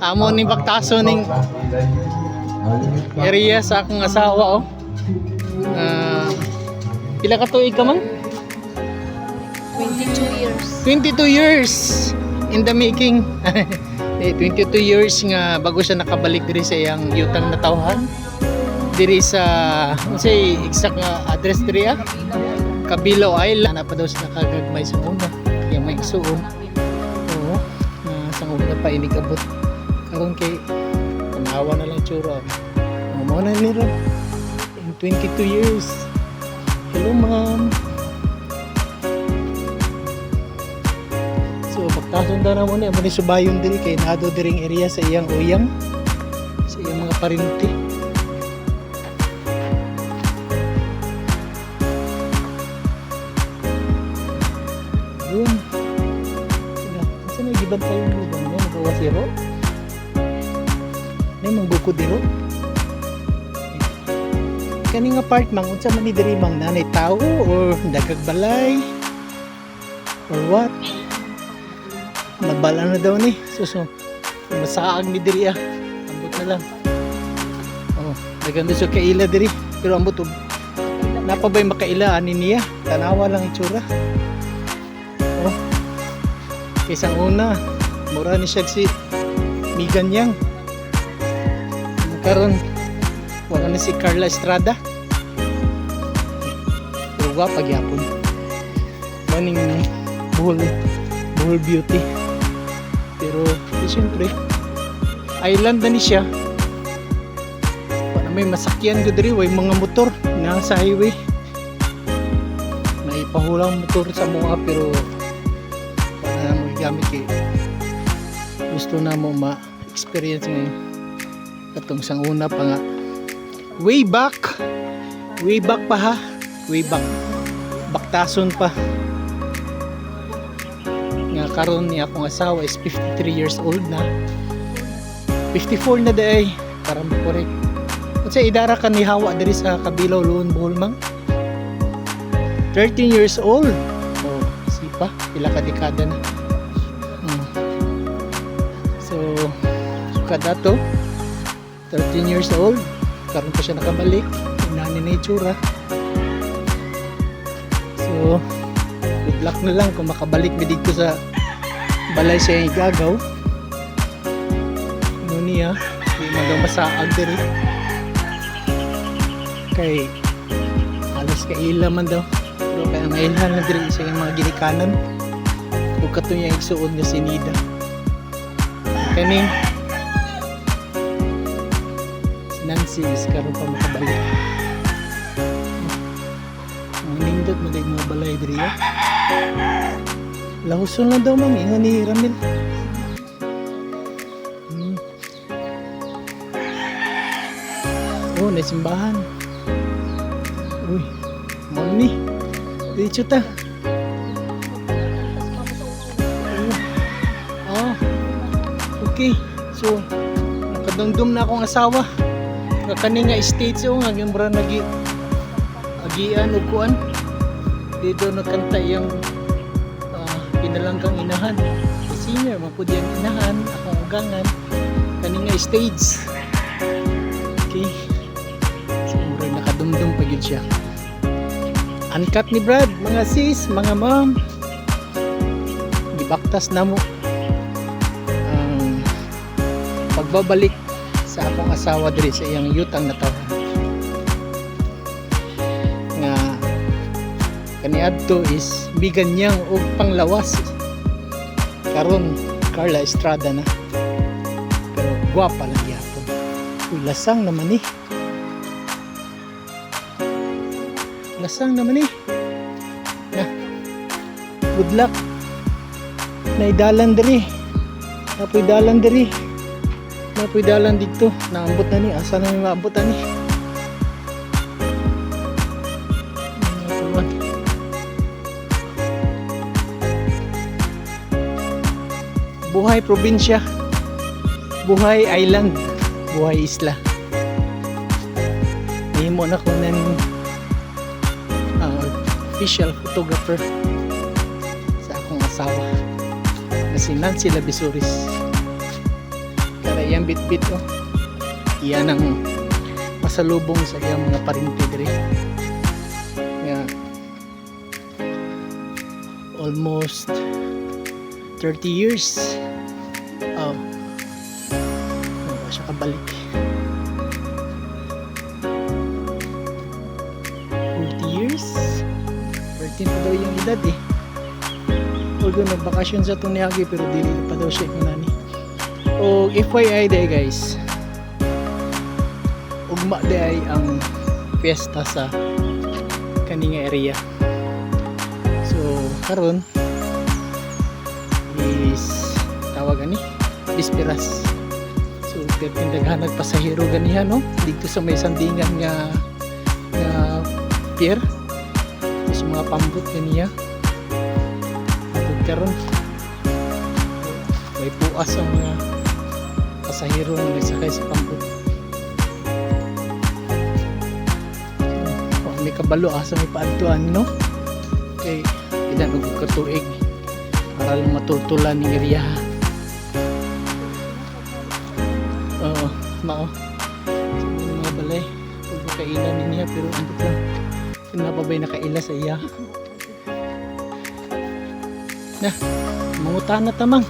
Amo ni baktaso ning area sa akong asawa oh. Pila ka tuig ka man? 22 years. 22 years in the making. 22 years nga bago siya nakabalik diri sa iyang yutang na tawhan. Diri sa say exact nga address diri Kabilaw Island. Na pa daw siya nakagagmay sa una. Kaya may igsuon. Oo. Sa una pa inigabot. Karon kay tanawa na lang tsura. Mo na nila in 22 years. Hello ma'am. So baktason na mo ni subayon diri kay naado diring area sa iyang uyang sa iyang mga parinti. Yun. Saan may gibantay yung lubang niya? Nagawasiro? May manggukudiro? Kaning apartment, unsa man ni diri mang nanay tao or dagag balay? Or what? Nabala na daw ni. So masaag ni diri ambot na lang. Oh, daghan sa kaila diri. Pero ambot napabay makaila ani niya. Tanawa lang itsura. Oh. Kisang una, mura ni siya si Miganyang. Karon wala na si Carla Estrada. Pero wapa gyapon. Maning buhol beauty. Pero siyempre island na ni siya. Wala may masakyan ko diri way mga motor na sa highway. May pahulang motor sa mga pero wala na mo gamit kay gusto na mo ma-experience ngayon. Katong sang una pa nga way back pa ha, way back baktason pa nga karon ni akong asawa is 53 years old na 54 na day para correct unsa idara ka ni hawa diri sa Kabilaw Luon Bohol mang 13 years old oh sipa pila ka dekada na so kada to 13 years old karon pa siya nakabalik inani na itsura so good luck na lang kung makabalik mi dito sa balay siya igagaw ano niya di man daw masaag diri kay alas kaila man daw pero kaya mailhan na diri sa mga ginikanan kung kato niya igsuon nga sinida kaning Nancy is karon pa makabalik. Nindot mo day mga balay diri. Lahuson lang daw mang ingon ni Ramil. Oh, nasimbahan. Uy, mau ni. Dicho ta. Oh. Okay. So, nakadumdum na akong asawa. Kani nga stage nga gimbra agian ug kuan dito nakanta yang pinalanggang inahan senior mapud yang inahan akong ugangan kani nga stage okay so mura nakadumdum pa gyud siya uncut ni Brad mga sis mga ma'am gibaktas namo ang pagbabalik sa akong asawa diri sa iyang yutang na tawhan nga kaniadto is Miganyang og panglawas karon Carla Estrada na pero gwapa lang yapon uy lasang naman na good luck naidalan diri napoy dalan diri napoy dalan dito naambot na ni asa na yung naambot na ni buhay probinsya buhay island buhay isla nahimo na ko ng official photographer sa akong asawa na si Nancy Labisuris. Kaya iyang bitbit oh. Iyan ang pasalubong sa iyang mga parinti diri. Yeah. Almost 30 years. Oh. Wala siya kabalik. 40 years. 13 pa daw yung edad eh. Although nagbakasyon sa itong niagi pero dili pa daw siya kunani. O FYI day guys, ugma day ang fiesta sa kaninga area. So karon is tawag ani bisperas. So daghan nagpasahero ganihan no dito sa may sandingan nga pier. Sa mga pambot ganiya. Karon may puas ang mga pasahero na nagsakay sa pambot. May kabalo asa may paadtuan no kay ilan og katuig para lang matutulan ng area. Oo mao mga balay ug makailan niya pero ambot lang pinapabay nakaila sa iya na mangutan na tamang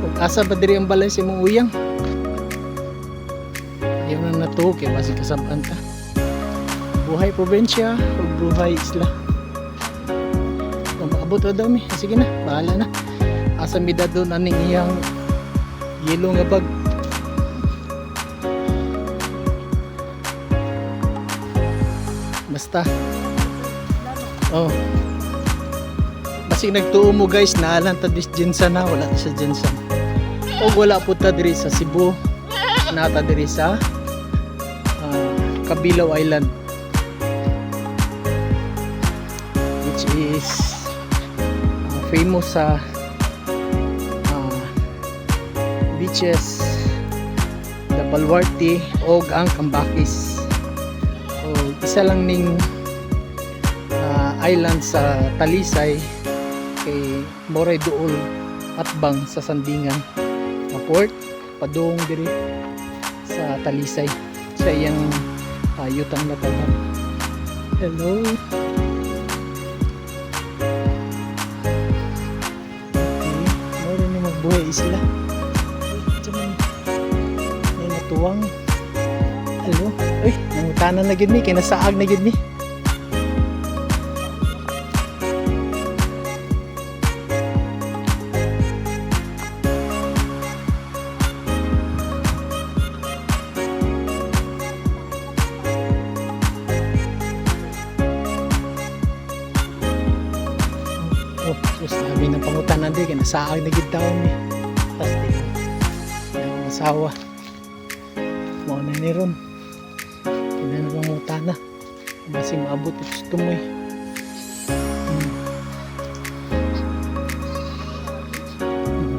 ug asa ba diri ang balay sa imong uyang ayaw na nato kay basi kasabaan ta buhay probinsya o buhay isla. Kung makabot na daw mi, sige na, bahala na. Asa mi da doon aning iyang yellow nga bag. Basta. Oh. Basig nagtuo mo guys, naalan ta dis Jensan na, wala ta sa Jensan. O wala po ta diri sa Cebu, nata diri sa Kabilaw Island. Is famous sa beaches, the Baluarte o ang Cambakis. O isa lang ning island sa Talisay kay moray duol atbang sa sandingan sa port padung diri sa Talisay sa iyang yutang na tanan. Hello. Buhay isla. May natuwang. Hello. Uy, nangutanan na gid mi kay nasaag na gid mi. Sabi ng pangutanan din kaya nasaag na gid taon ni pasti ang asawa mo na ni ron kaya na pangutana kasi maabot ito sa tumoy.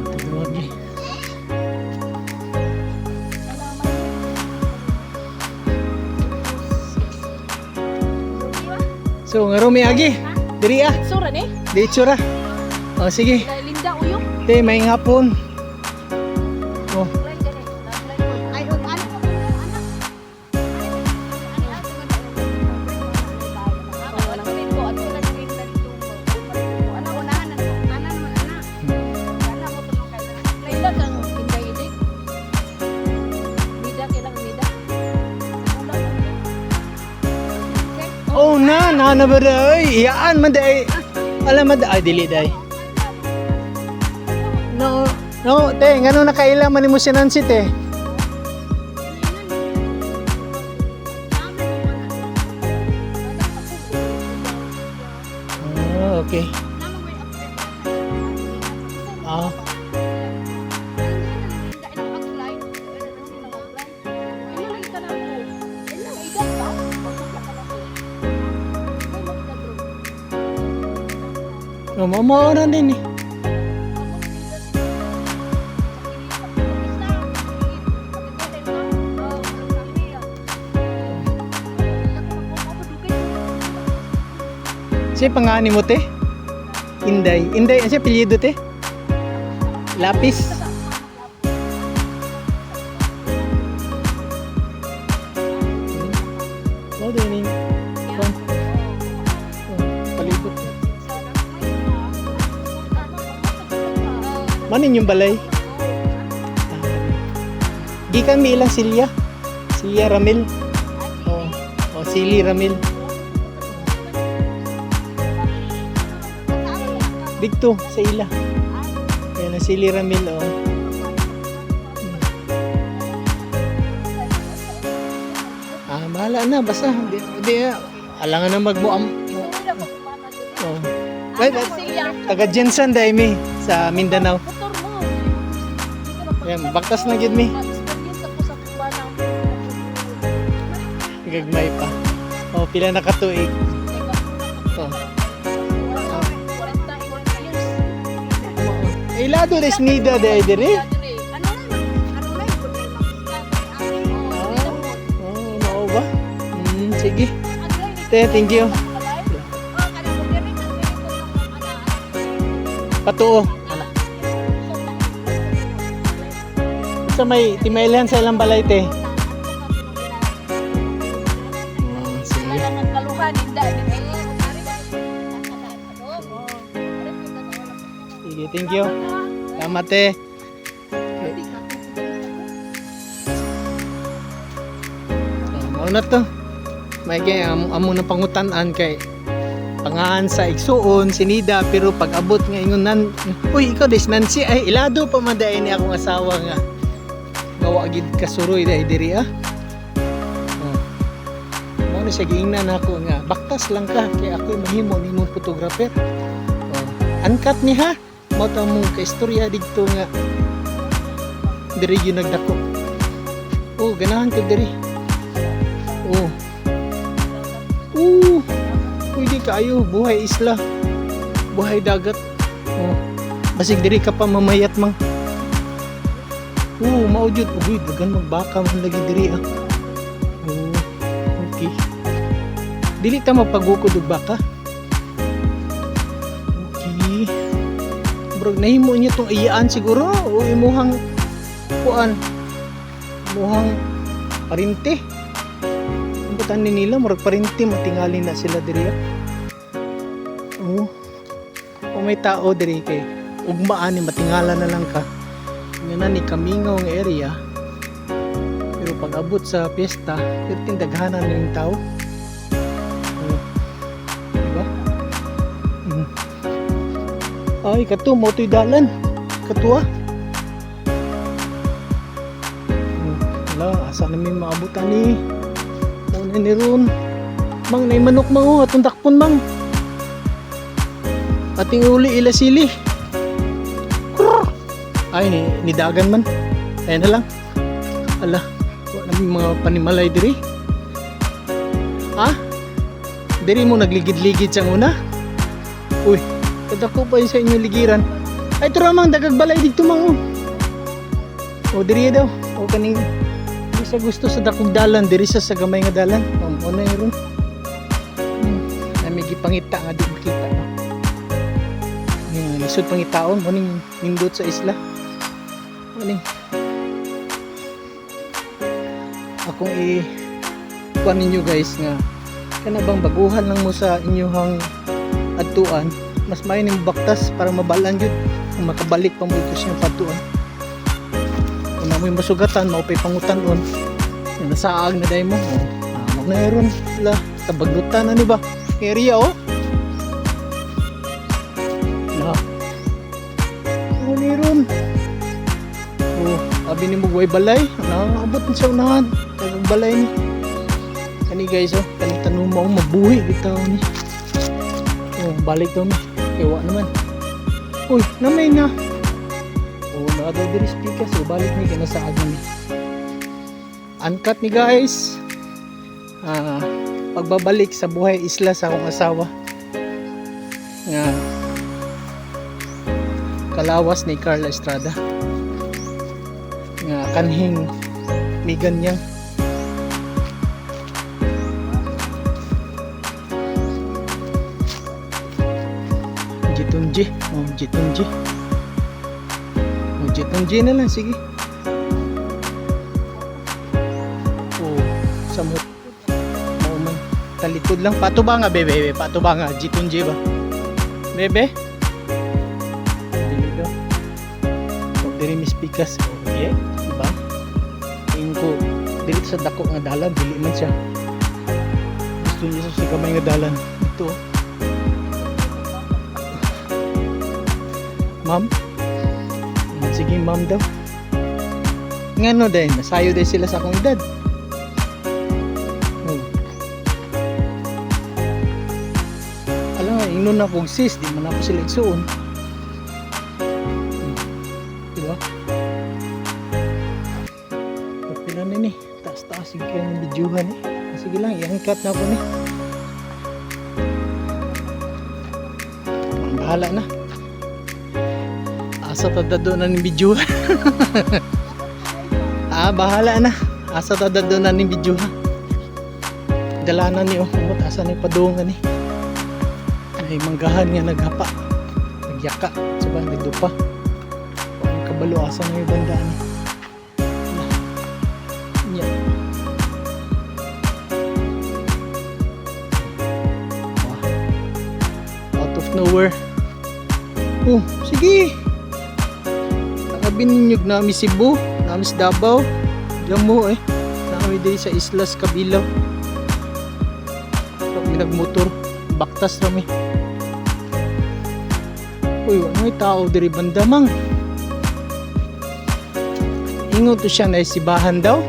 Tawag eh. So nga rumi agi diri ah Sura ni? di itsura. Oh sige. Linda uyong. Te may hapon. Oh. Ay og ano ko anak. Oh na ba day? Iyaan man day. Alam man day dili day. No, te, ngano nakaila man nimo sinansi te? Oh, okay. Ah. No, mamo na din eh. Siya pangani mo te? Inday. Inday, siya apelyido te? Lapis. Amin yung balay. Di kami ilang Silya. Silya Ramil. Oh, oh Sili Ramil. Dito sa ila. Ayan ang Sili Ramil oh. Bahala na basta di alangan na magmuam. Oh. Wait, taga Jensen dai mi sa Mindanao. Ayan, baktas na gid mi. Gagmay pa. Oh, pila na katuig. Oh. Ilado res nida dai dire. Oh, mao ba? Sige. Thank you. Patuo. Sa may timailhan sa ilang balay te. Sige. Sige, thank you. Salamat te. Mao na to. May kay amo na pangutanan kay pangaan sa igsuon sinida pero pag abot nga ingon nan uy ikaw des Nancy ay ilado pa maday ni akong asawa nga gawa gid kasuroy dai diri ah. Mo na siya giingnan ako nga baktas lang ka kay ako mahimo nimong photographer. Uncut ni ha. Mo ta mo ka istorya didto nga diri gyud nagdako. Oh ganahan ko diri. Oh. Pwede kayo, buhay isla, buhay dagat. Oh. Basig diri ka pa mamayat mang. Maujud. Uy, dagan magbaka man lagi diri ah. Oh, okay. Dili ta mapagukod og baka. Okay. Bro, nahimo niyo tong iyaan siguro o imuhang kuan. Imuhang parinte. Tanin nila murag parinti matingali na sila diri. Kung may tao diri kay ugmaan ni matingala na lang ka. Nga ni Kamingaw nga area. Pero pag abot sa piyesta, perting daghanan ng tao. Diba? Ay, kato mo to'y dalan. Katuwa. Wala, asa namin maabutan ni ni ron mang nay manok mang atong dakpon mang ating uli ila sili ay ni dagan man ay na lang ala wala mga panimalay diri diri mo nagligid-ligid sa una uy kadako pa yun sa inyo ligiran ay turamang dagag balay dito mang o diri daw o kaning sa gusto sa dakong dalan diri sa gamay nga dalan mo na yun may gipangita nga di makita yung lisod pangitaon mo ning nindot sa isla mo akong kuan ninyo guys nga kana bang baguhan lang mo sa inyong adtuan mas may ning baktas para mabalan jud kung makabalik pa mo ito siyang patuan. Kung na mo yung masugatan, maupay pangutan-on. Nasaag na dahi mo. Magnaheron. Wala. Tabaglutan na ni ba? Area oh. Magnaheron. Abi ni mo guway balay. Nakakabot na siya unahan. Tagang balay ni. Kani guys oh. Kani tanong mo mabuhi. Bitaw ni. Balik daw mi. Ewa naman. Uy, namay na. Nada diri speaker. So balik ni kaya nasaag na ni. Uncut ni guys. Pagbabalik sa buhay isla sa akong asawa. Nga. Kalawas ni Carla Estrada. Nga kanhing migan niya. Jitunji. Jitunji. Jitunji na lang. Sige. Samot. Mauman. Talikod lang. Pato ba nga bebe? Pato ba nga? Jitunji ba? Bebe? Dili daw. diri mispikas. Okay, diba? Tingin ko dili sa dako nga dalan, dili man siya. Gusto niya sa gamay nga dalan. Ito. Ma'am? Sige, ma'am daw. Ngano din, nasayo din sila sa akong edad. Oh. Alam nga, ingnon na kong sis, di man ako sila igsuon. Diba? Kapila na ni, taas-taas yung kaya ng videohan eh. Sige lang, i-cut na ako ni. Bahala na. Asa tadado na ng videohan. Bahala na. Asa tadado na ng videohan. Dalanan ni umot, asa na yung padungan ni. Ay manggahan nga naghapa. Nagyaka, sabay nagdupa. Ang kabalo, asa na yung bandaan ni. Nowhere. Oh, sige. Nakabi ninyo nami Cebu, nami Davao. Diyan mo eh. Nami din sa Islas Kabilaw. Pag nagmotor, baktas rami. Uy, ano yung tao diri banda mang? Ingo to siya na sibahan daw.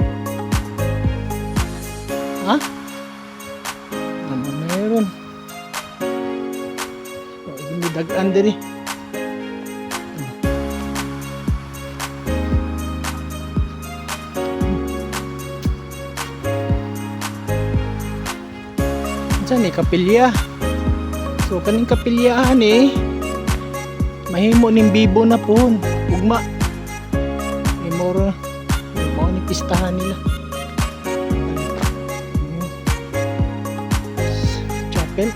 Ha? Naman meron. Dagan diri. Diyan ni kapilya. So kaning kapilyahan eh mahimo ning bibo na pohon. Ugma. Moro ni pistahan nila. Chapel.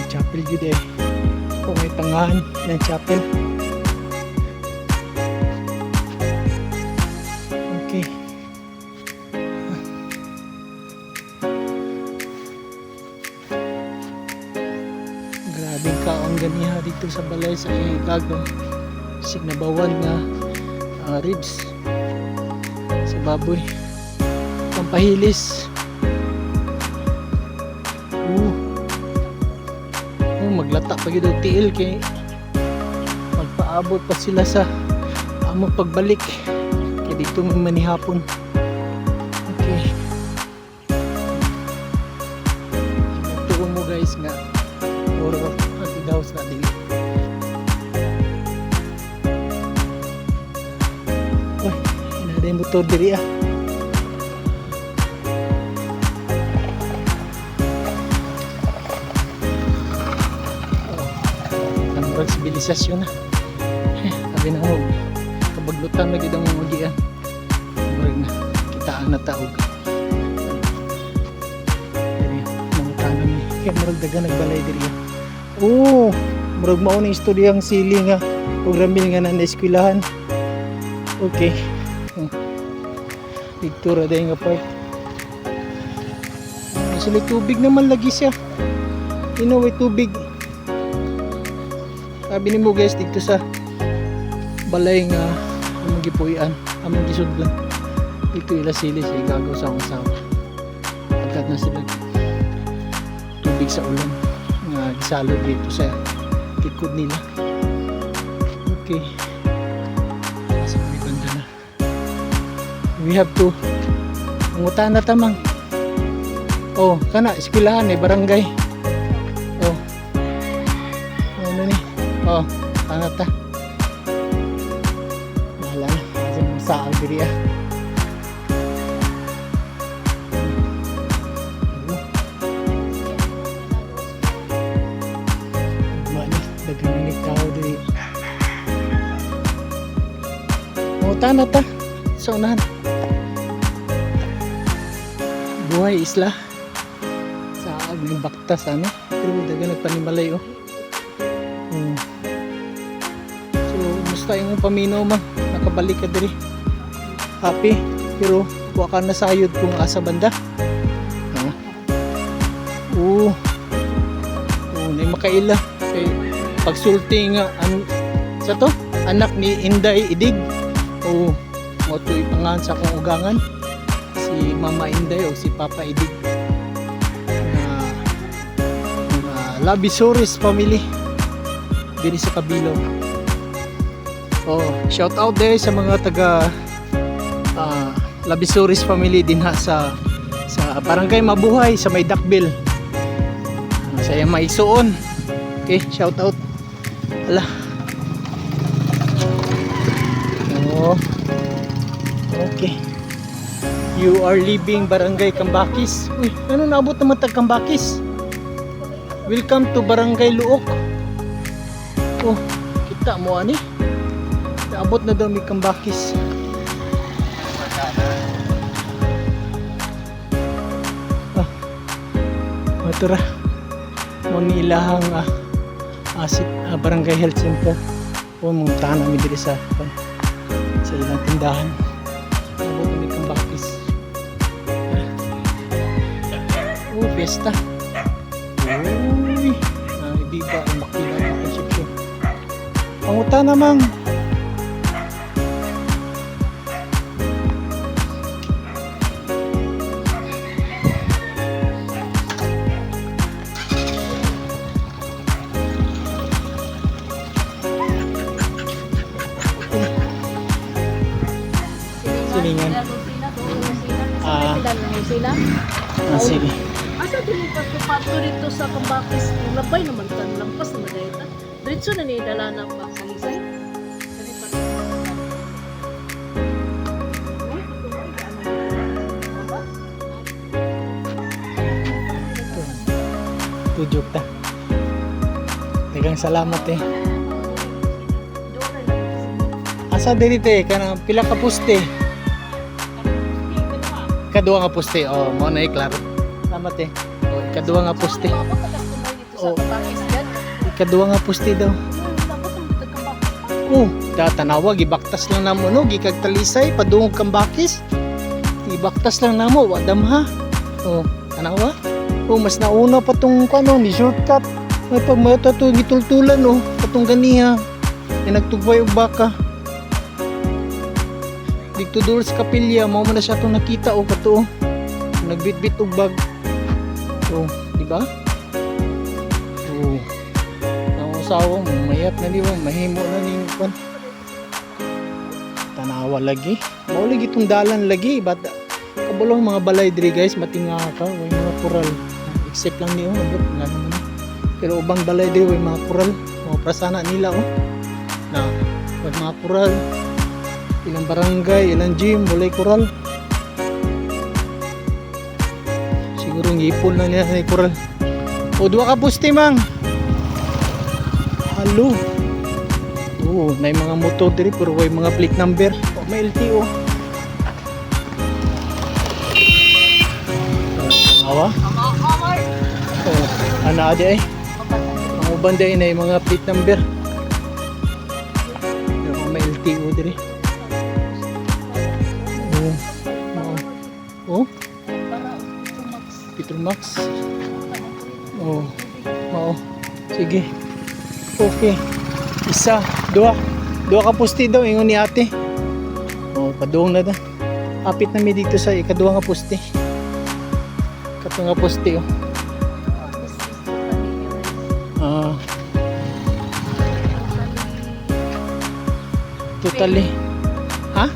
Chapel yun eh. Kung may tangahan ng chapel. Okay. Grabing kaong ganiha dito sa balay sa Igago. Signabawan nga ribs sa baboy. Pampahilis. Maglata pa yun daw tiil kay magpaabot pa sila sa among pagbalik kaya dito may manihapon. Okay, ito mo guys nga puro anti-house na din. Uy, hinada yung motor diri ah. Sibilisasyon na. Sabi na mo, kabaglutan na gidang magian. Murag na, kitaan na taog. Diri, mga tanong ni. Kaya murag daga nagbalay diri. Oo, murag mao na istoryang sili nga. Programil nga na eskwelahan. Okay. Picture day nga part. Sila tubig naman lagi siya. Inaway tubig. Sabi ni mo guys dito sa balay nga among gipuy-an, among gisudlan. Dito ila sili sa Igago sa akong asawa. Agad na sila tubig sa ulan nga gisalod dito sa likod nila. Okay. Sa may banda na. We have to mangutan na tamang. Oh, kana eskwelahan eh barangay. Oh. Ano ni? Oh, tangat ta. Bahala na. Kasi masaag diri ah. Mani, dagang ni tao diri. Oh, tangat ta. Sa unahan. Buhay isla. Saag ng baktas ano. Pero dagang nagpanimalay oh. Musta yung paminaw man nakabalik ka diri happy pero wa ka nasayod kung asa banda makaila kay pagsulti nga sa to anak ni Inday Idig o mo to ipangan sa akong ugangan si Mama Inday o si Papa Idig na Labisores family diri sa Kabilog. Oh, shout out there sa mga taga Labisores family din ha sa Barangay Mabuhay sa May Dakbil. Sa Maisuon. Okay, shout out. Ala. Oh. Okay. You are leaving Barangay Cambakis. Uy, ano naabot naman tag Cambakis? Welcome to Barangay Luok. Oh, kita mo ani. Naabot na daw mi Cambakis. Matura. Mo nilahang Barangay Health Center. O mong tahan namin diri sa ilang tindahan. Naabot na mi Cambakis. Oh, fiesta. Uy, ibiba ang makina ng konsepsyon. Panguta namang. Silingan. Sige. Asa din pato dito sa Cambakis, labay naman tan lampas na dayta. Diretso na ni dala na pa sa Lisay. Tujuk ta. Dagang salamat eh. Asa diri te kanang pila ka poste? Kadua nga poste. Oh, mo na klaro. Salamat eh. Oh, kadua nga poste. Oh. Kadua nga poste daw. Oh, tanawa gibaktas lang namo no, gikag Talisay padungog Cambakis. Gibaktas lang namo, wa damha. Oh, tanawa. Oh, mas nauna pa tong kano ni shortcut. May pagmata to gitultulan oh, patong ganiha. Ay nagtugway og baka. Dito dul sa kapilya, mao man na siya itong nakita o kato. Nagbitbit og bag. Oh, di ba? Oh. Ang usawa mo, mayat na di ba? Mahimo na ning kwan. Tanawa lagi. Mao lagi itong dalan lagi. But, kabulong mga balay diri guys, matinga ka. Way mga kural. Except lang niyo. Pero ubang balay diri, way mga kural. Mga prasana nila oh. Na, way mga kural. Ilang barangay, ilang gym, walay kural. Siguro ngipon na niya sa kural. O, duwa ka poste mang. Halo. Oo, may mga motor diri pero way mga plate number. O, may LTO. Awa? Oo, ana adi ay. Ang uban day na yung mga plate number. May LTO diri. Oh. Petromax. Oh. Oo. Sige. Okay. Isa, dua ka poste daw ingon ni ate. Oh, padung na da. Apit na mi dito sa ikaduha nga poste. Kato nga poste oh. Totally. Ha?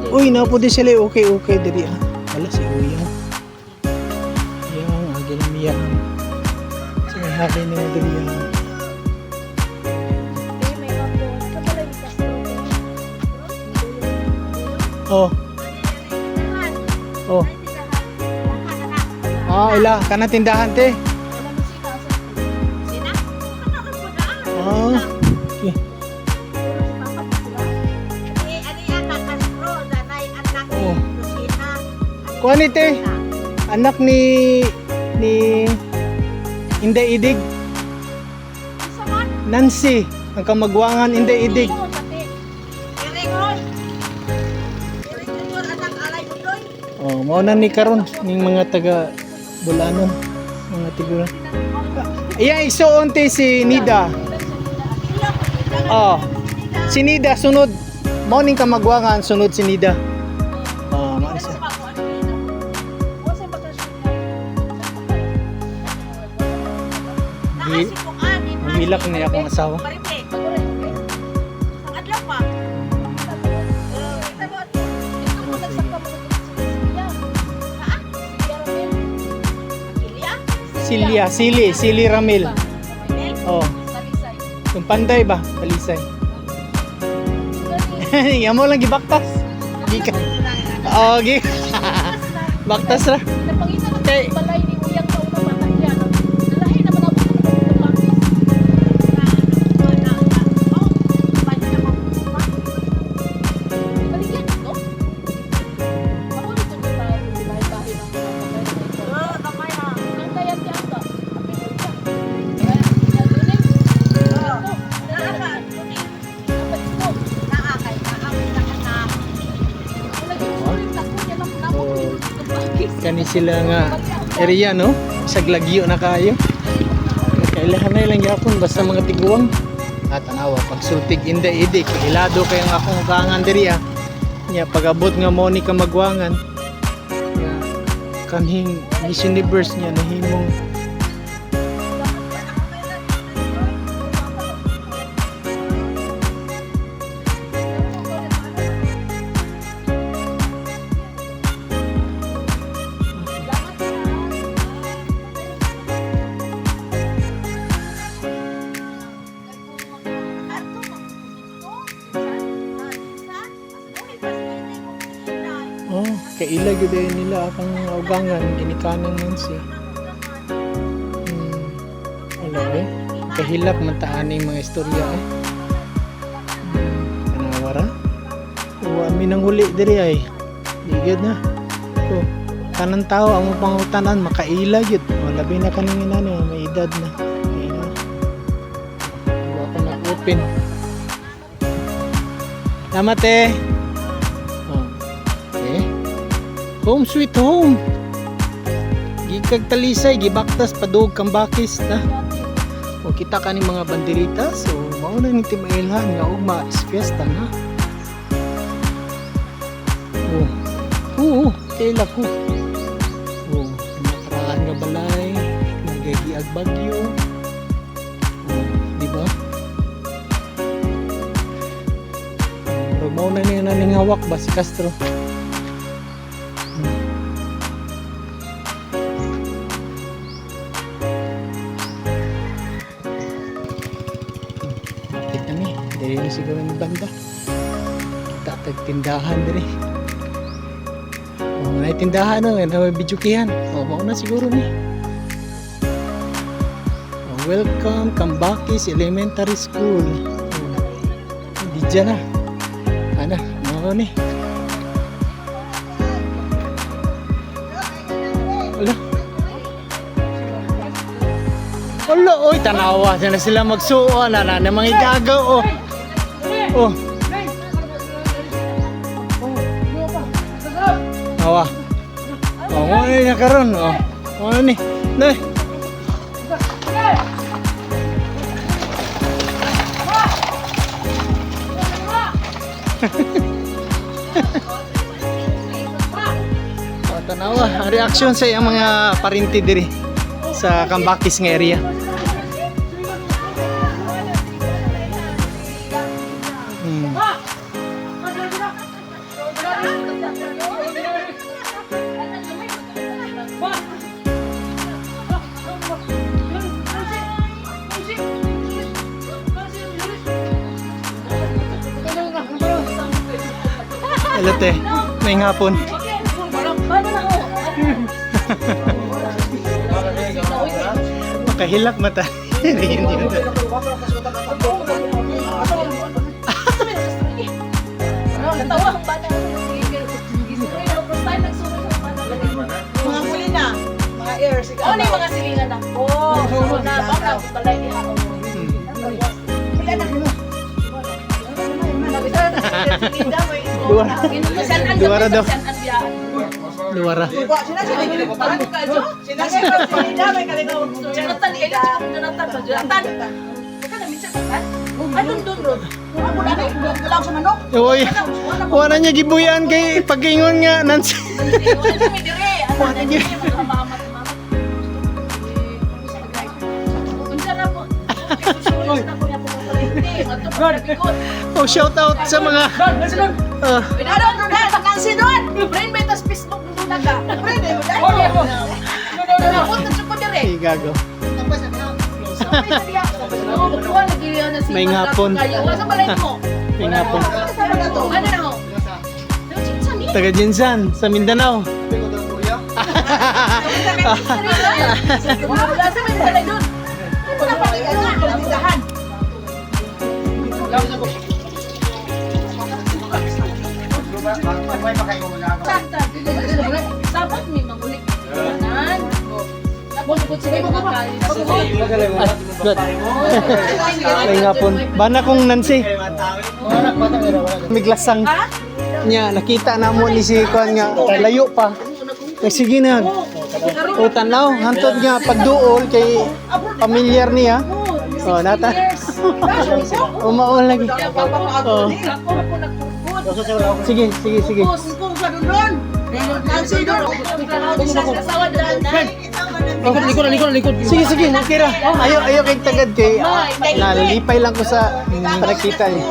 Uy, napo di sila okay diri ah. Wala si Uyang. Yang agil miyang. Sige, hali ni diri ah. Oh. Oh. Ah, ila kana tindahan te. Ah. Okay. Kuan ite, anak ni Inday Idig. Nancy, ang kamagwangan Inday Idig. Oh, mao na ni karon ning mga taga Bulanon, mga tigura. Iya igsuon ti si Nida. Oh. Si Nida sunod. Morning ka magwangan sunod si Nida. Oh, mao siya. Hilak ni akong asawa. Sili Ramil. Oh. Yung panday ba? Talisay. Yan mo lang gibaktas. Gikan. Oh, gi. Baktas ra. Kay balay ni uyang sa una matangyan. Dalahin naman ako ng bakis. Baligyan ito. Ako dito sa bahay-bahay ng kamay na. Ang kaya ti anda. kani sila nga area no sa Glagyo na kayo. Kailangan na lang yapon basta mga tiguwang. At tanawa pagsultig inda idi ilado kay ang akong kangan diri ah. Nya pagabot nga mo ni ka magwangan. Nya kanhing Miss Universe niya nahimong oh, kaila gyud nila akong ugangan ginikanan man siya. Wala eh. Kahilak man taani mga istorya eh. Kanawara. Wa mi nang huli diri ay. Digid na. So, kanang tao ang pangutanan makaila gyud. Wala bi na kaning inani may edad na. Kaya na. Wa ko nag-open. Salamat eh. Home sweet home. Gikag talisay, gibaktas padug kang bakis na. O kita ka ni mga banderita, so mao na ni timailhan nga ugma is fiesta na. Kaila ko. Nakaraan nga balay, nagagiag bagyo. Di ba? Mao na niya naning hawak ba si Castro? Dili na siguro ng banda. Kita tagtindahan diri. Oh, may tindahan no, may bidyukihan. Oh, mao na siguro ni. Oh, welcome Cambakis Elementary School. Oh, Bidya na. Ana, mao ni. Wala. Wala, oy, tanawa. Sana sila magsuo na mga igagaw, oh. Oh. Awa. Oh, ano na karon, oh. Ano ni? Nay. Oh, tanawa, reaction sa iyang mga parinti diri sa Cambakis nga area. Hello te, may hapon. Makahilak mata. Mga huli na, mga airs. Oh, ni mga silingan na. Oh, na baka balay ni ako. Wala na. Luara daw. Luara. Sulatan sa Sulatan. Ika na minsan ka. Ay dun. Ako na galaw sa manok. Uy, wala niya gibuyan kay pag-ingon nga Nancy. Wala sa mi dire. Ano na niya mama. Unsa na po? Oy. Oh, shout out sa mga Pinadon doon na, takansi doon. Friend, may tas Facebook doon na ka. Friend, eh, wala. Punta sa ko dire. Ay, gago. May May ngapon. Sa balay mo. May ngapon. Ano na ho? Taga Jinsan sa Mindanao. Wala sa may balay doon. Wala pa rin ano, tindahan. Sapat may mangulik. Kanan. Tapos sige mo ba? May ngapon. Bana kong Nancy. May glasang. Nya nakita na mo ni si Kuan nga layo pa. Sige na. O tanaw, hantod nga pagduol kay familiar niya. Oh, nata. Umaon lagi. Oh. Sige. Likod. Sige, nakira. Ayaw kay tagad kay nalipay lang ko sa nakita niya.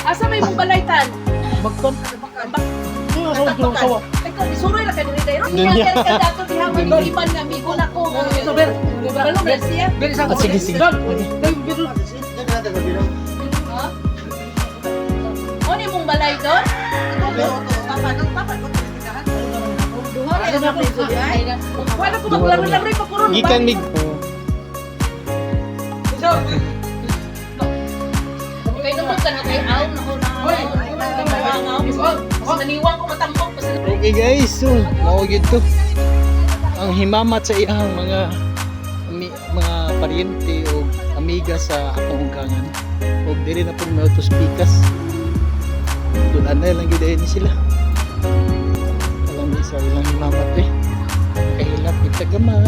Asa may mong balaytan? Bagton. Suroy na kanina tayo. Niya ka dato di hamon iman nga migo na ko. Ber. Balong siya. Sige. Ano mong balay doon? Wala ko maglaro-laro pa puro. Gikan mig. Kay naman ka na kay aw na ko na. Mas maniwang ko matambok. Okay guys, so mao gyud to. Ang himamat sa iyang mga paryente o amiga sa akong ungkangan. Og diri na pud may autospikas. Tunan na lang gyud ni sila. Alam ni sa ilang himamat eh. Kahilap kita gamay.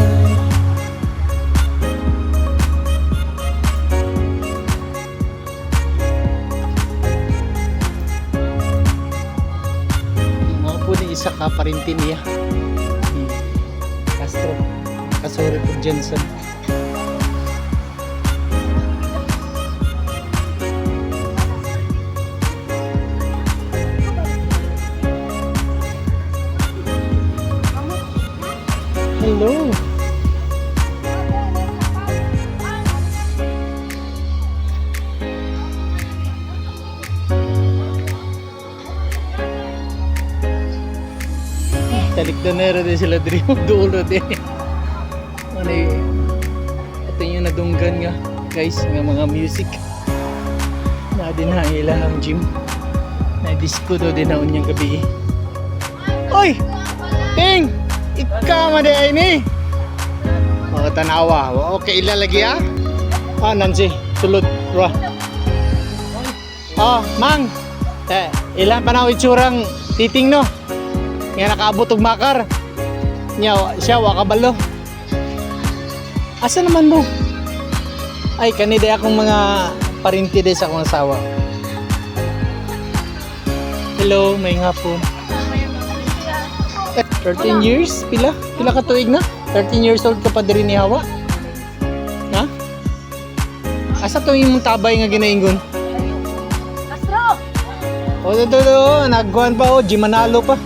Isa ka parintin niya Castro Kasuri po Jensen. Hello. Talikdanera din sila diri dulo din. Ano ito yung nadunggan nga guys nga mga music. Na din ang ilang gym. Na disco do din na unyang gabi. Oy! Ting! Ika made ay ni. Mga tanawa. Okay ilalagi ah. Nancy, sulod ra. Mang. Ilan pa na itsurang titing no? Nga nakaabot og makar. Nya siya wa kabalo. Asa naman mo? Ay kanida akong mga parinti sa akong asawa. Hello, may hapon. 13 years? Pila ka tuig na? 13 years old ka pa diri ni Hawa? Ha? Asa to imong tabay nga ginaingon? Castro. O nagkuhan pa o, Jimanalo pa.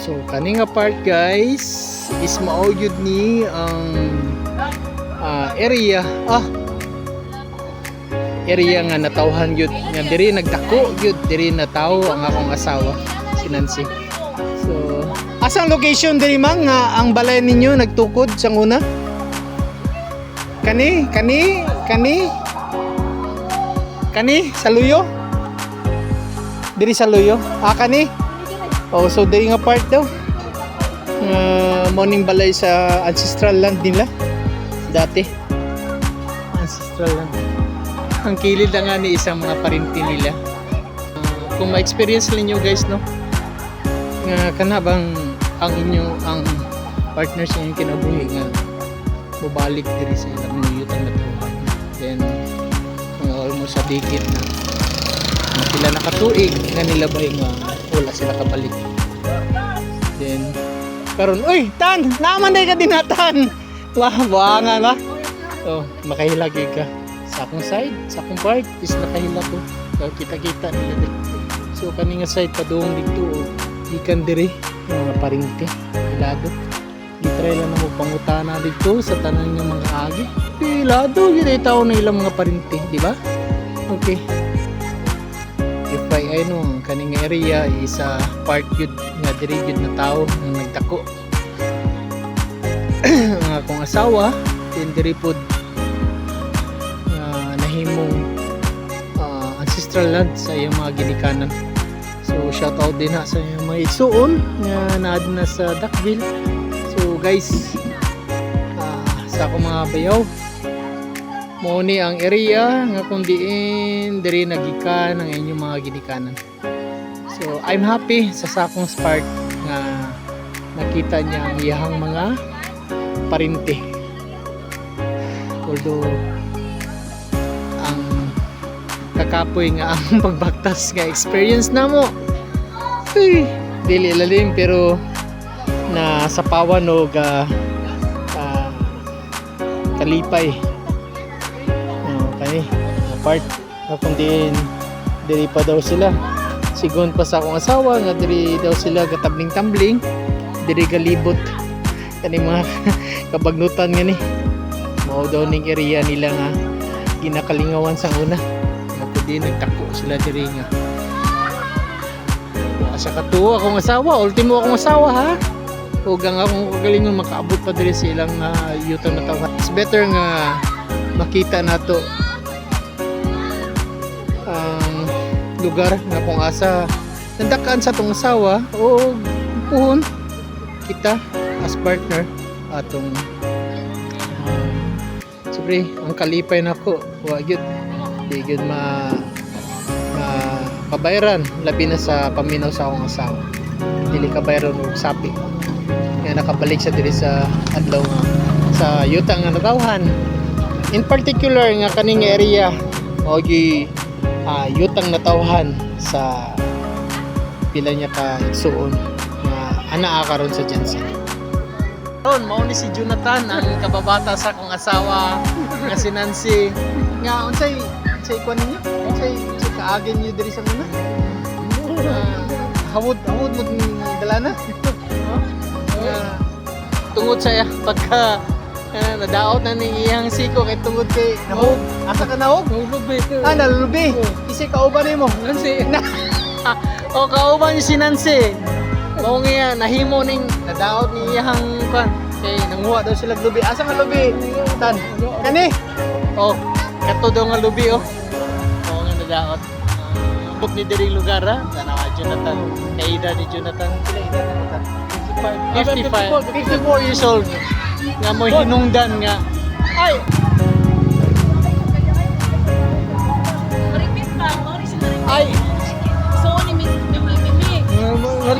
So kaning part guys is mao gyud ni ang area nga natawhan gyud nga diri nagdako gyud diri nataw ang akong asawa si Nancy. So asang location diri mang nga ang balay ninyo nagtukod sang una? Kani sa Luyo? Diri sa Luyo? Kani? Oh, so dahil nga part daw morning balay sa ancestral land nila dati. Ancestral land. Ang kilid na nga ni isang mga parinti nila. kung ma-experience ninyo guys no nga kana bang ang partner sa inyong kinabuhi nga mubalik diri sa ilang yutang na tuwan. Then mga almost sa dikit na sila nakatuig nga nilabay nga wala sila kabalik. Then karon uy tan naman day ka dinatan. Wah buangan ba? Oh makahilagi ka sa akong side, sa akong part is nakahilag ko. So, kita-kita nila din. So kani nga side padung dito ikan diri mga paringke lado. Gitry lang na mo pangutana dito sa tanan nga mga agi. Lado gid tao na ilang mga paringke, di ba? Okay. If I know kaning area is a part yun nga diri yun na tao nga nagdako. Ang akong asawa din diri pod nahimong ancestral land sa iyang mga ginikanan. So shout out din ha sa iyang mga igsuon nga naa na sa Duckville. So guys, sa akong mga bayaw mao ni ang area nga kung diin diri nagikan ang inyong mga ginikanan. So I'm happy sa sakong part nga nakita niya ang iyang mga parinte. Although ang kakapoy nga ang pagbaktas nga experience na mo dili lalim pero na sapawan o kalipay okay apart kung diri pa daw sila sigon pa sa akong asawa nga diri daw sila gatabling-tambling diri galibot kani mga kabagnutan nga ni mao daw ning area nila nga ginakalingawan sa una nga pwede nagtako sila diri nga sa katuwa akong asawa ultimo akong asawa ha ug ang akong kagalingon makaabot pa diri sa ilang yutang na tawhan. It's better nga makita nato ang lugar nga kung asa nandakaan sa tong asawa o puhon kita as partner atong siyempre ang kalipay nako wa gyud di gyud kabayran labi na sa paminaw sa akong asawa dili kabayran og sapi nga nakabalik sa diri sa adlaw sa yutang nga natawhan. In particular nga kaning area o yutang natawhan sa pila niya ka igsuon nga anaa karon sa Jensen. Ron mao ni si Jonathan ang kababata sa akong asawa nga si Nancy nga unsay kuan niyo unsay kaagin niyo diri sa una hawod mo dalana tungod sa pagka nadaot na ning iyang siko kay tungod kay nahog asa ka nahog nalulubi isi kauban nimo Nancy o kauban ni si Nancy mao nga nahimo ning nadaot ni iyang kan kay nanguha daw sila lubi asa nga lubi tan kani kato daw nga lubi mao nga nadaot buk ni diri lugar ha tanawa Jonathan kay edad ni Jonathan pila edad ni Jonathan 54 years old nga mo hinungdan nga ay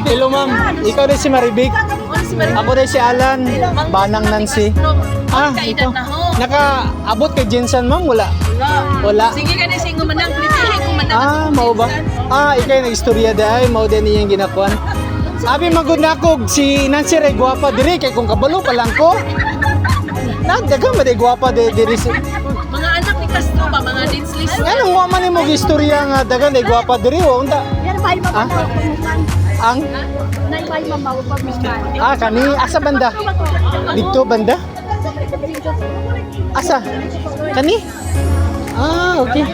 hello ma'am ikaw rin si Maribik ako rin si Alan Banang Nancy ikaw nakaabot kay Jensen ma'am wala Sige ka na singo manang pilipihin kung manang mao ba ikaw na istorya dahay mao din iyang ginakuan abi magud nakog si Nancy ray gwapa diri kay kung kabalo pa lang ko daghang ba day gwapa diri mga anak ni Castro ba mga dinslis anong wa man imong istorya nga daghang day gwapa diri wa unta ang naimay mamaw pa miskan kani asa banda dito banda asa kani okay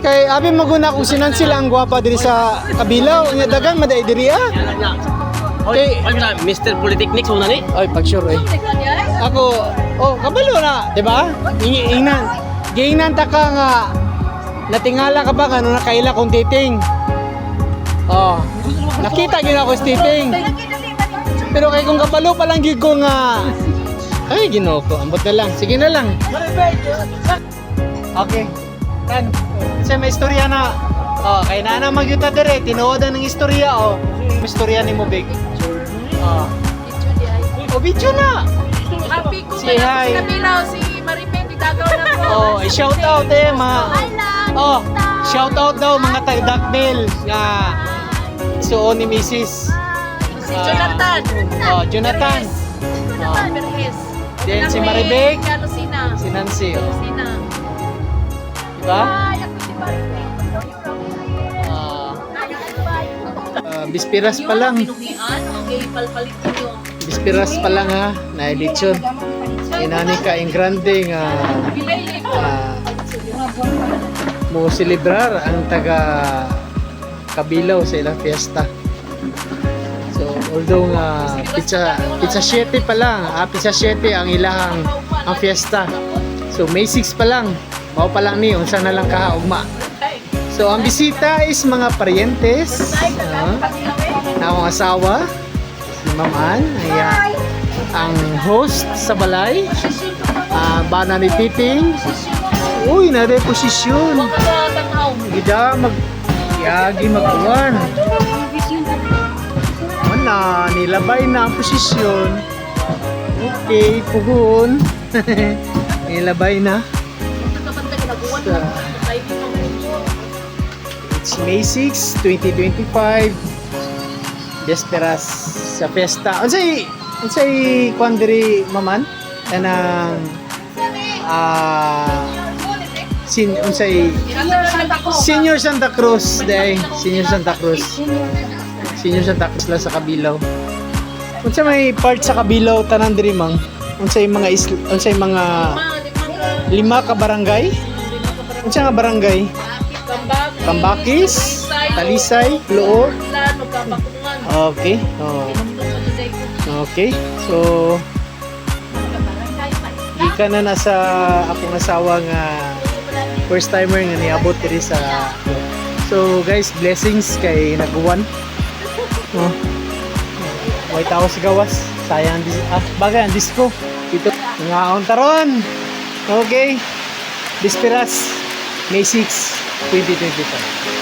kay abi maguna kung sinan sila ang gwapa diri sa kabilaw nya dagan maday diri okay Mr. Polytechnics una ni pag sure ako kabalo na di ba giingnan ta ka nga natingala ka ba ano nakaila kong titing nakita gyud ako sa titing pero kay kung kabalo pa lang gyud ko nga ay Ginoo ko ambot na lang sige na lang okay Junatan. Kasi may istorya na. Oh, kay nana magyuta dire, tinuodan ng istorya oh. May istorya ni mo big. Oh. Oh, video na. Happy ko Say hi. si Camilo, si Maripeng, di dagaw na po. Oh, shout out mga. Oh, shout out daw mga taga-Duckbill nga suon ni Mrs. Si Jonathan. Oh, Jonathan. Jonathan Berges. Then si Maribek, Lucina. si Nancy. Oh. Lucina. Diba? Ay, ako si Maripeng. Bispiras pa lang. Pinuhian, okay, palpalit niyo. Bispiras pa lang ha, na editsyon. Inani ka in grande nga Bilay po. mo celebrar ang taga Kabilaw sa ilang fiesta. So although nga pizza 7 pa lang, pizza 7 ang ilahang ang fiesta. So May 6 pa lang. Mao pa lang ni unsa na lang kahaugma. So ang bisita is mga parientes, na akong asawa, si Ma'am Ann, ayan, ang host sa balay, bana ni Titing. Uy, nade posisyon. Gida yagi magkuhan. Mana, nilabay na ang posisyon. Okay, pugon. Nilabay na. It's May 6, 2025. Desperas sa fiesta. Unsay kuan diri maman? Kanang unsay Senior Santa Cruz day. Senior Santa Cruz. Senior Santa Cruz lang sa Kabilaw. Unsa may part sa Kabilaw tanan diri mang? Unsay mga lima ka barangay? Unsa nga barangay? Kambakis, Talisay, Loor. Okay. Oh. Okay. So ika na nasa akong asawa nga first timer nga niabot diri sa. So guys, blessings kay naguwan. Oh. White House gawas. Sayang bagay ang disco. Ito nga taron. Okay. Bisperas May 6, 2025.